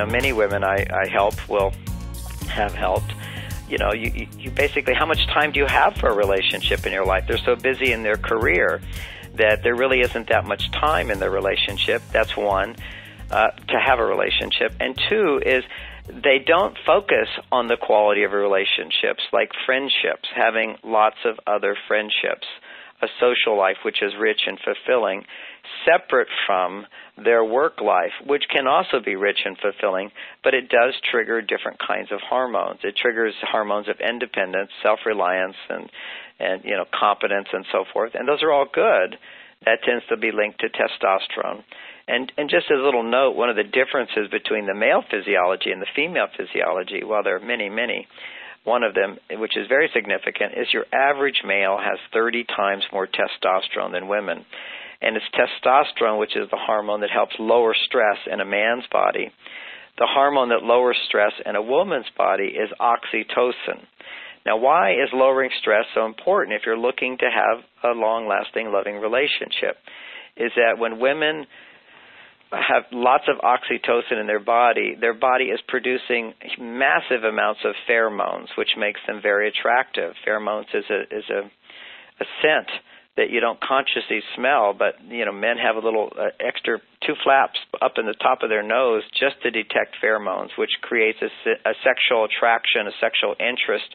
many women I help will have helped. You basically, how much time do you have for a relationship in your life? They're so busy in their career that there really isn't that much time in the relationship. That's one, to have a relationship. And two is they don't focus on the quality of relationships, like friendships, having lots of other friendships, a social life which is rich and fulfilling, separate from their work life, which can also be rich and fulfilling, but it does trigger different kinds of hormones. It triggers hormones of independence, self-reliance, and competence and so forth, and those are all good. That tends to be linked to testosterone. And just as a little note, one of the differences between the male physiology and the female physiology, well, there are many, many, one of them, which is very significant, is your average male has 30 times more testosterone than women. And it's testosterone, which is the hormone that helps lower stress in a man's body. The hormone that lowers stress in a woman's body is oxytocin. Now, why is lowering stress so important if you're looking to have a long-lasting, loving relationship? Is that when women have lots of oxytocin in their body is producing massive amounts of pheromones, which makes them very attractive. Pheromones is a scent that you don't consciously smell, but men have a little extra 2 flaps up in the top of their nose just to detect pheromones, which creates a sexual attraction, a sexual interest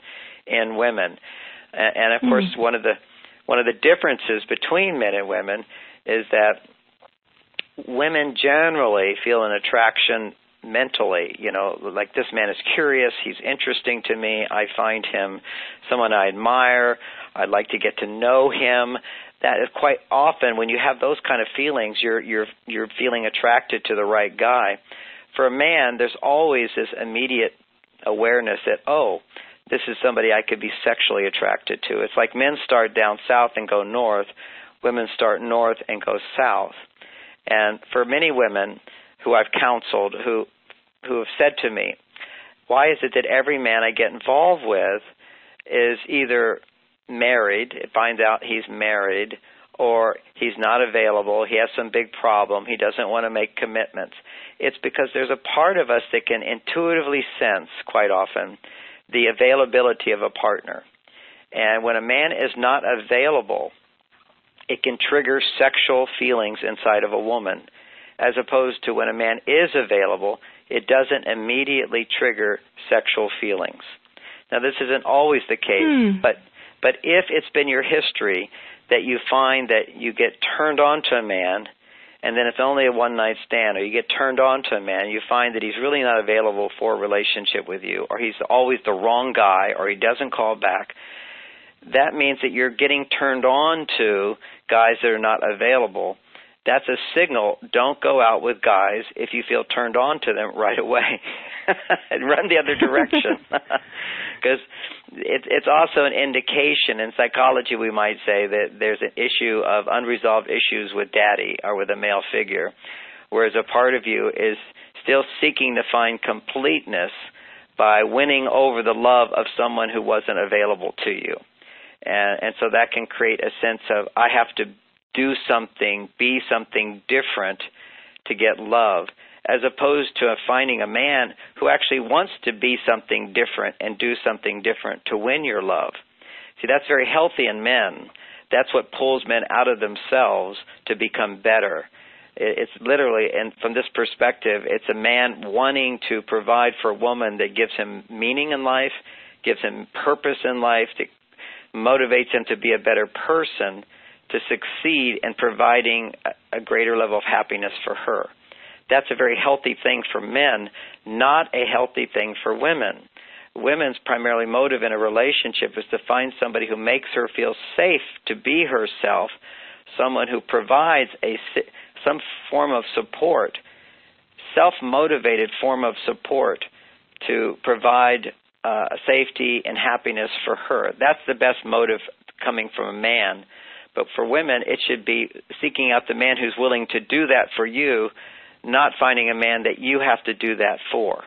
in women. And of course, one of the differences between men and women is that women generally feel an attraction mentally, like this man is curious, he's interesting to me, I find him someone I admire, I'd like to get to know him. That is quite often when you have those kind of feelings, you're feeling attracted to the right guy. For a man, there's always this immediate awareness that, this is somebody I could be sexually attracted to. It's like men start down south and go north, women start north and go south. And for many women who I've counseled who have said to me, why is it that every man I get involved with is either married, it finds out he's married, or he's not available, he has some big problem, he doesn't want to make commitments? It's because there's a part of us that can intuitively sense, quite often, the availability of a partner. And when a man is not available, it can trigger sexual feelings inside of a woman, as opposed to when a man is available, it doesn't immediately trigger sexual feelings. Now, this isn't always the case, but if it's been your history that you find that you get turned on to a man, and then it's only a one-night stand, or you get turned on to a man, you find that he's really not available for a relationship with you, or he's always the wrong guy, or he doesn't call back, that means that you're getting turned on to guys that are not available. That's a signal. Don't go out with guys if you feel turned on to them right away. And run the other direction. Because it's also an indication. In psychology, we might say that there's an issue of unresolved issues with daddy or with a male figure, whereas a part of you is still seeking to find completeness by winning over the love of someone who wasn't available to you. And so that can create a sense of, I have to do something, be something different to get love, as opposed to finding a man who actually wants to be something different and do something different to win your love. See, that's very healthy in men. That's what pulls men out of themselves to become better. It's literally, and from this perspective, it's a man wanting to provide for a woman that gives him meaning in life, gives him purpose in life, to motivates him to be a better person, to succeed in providing a greater level of happiness for her. That's a very healthy thing for men, not a healthy thing for women. Women's primarily motive in a relationship is to find somebody who makes her feel safe to be herself, someone who provides some form of support, self-motivated form of support to provide safety and happiness for her. That's the best motive coming from a man. But for women, it should be seeking out the man who's willing to do that for you, not finding a man that you have to do that for.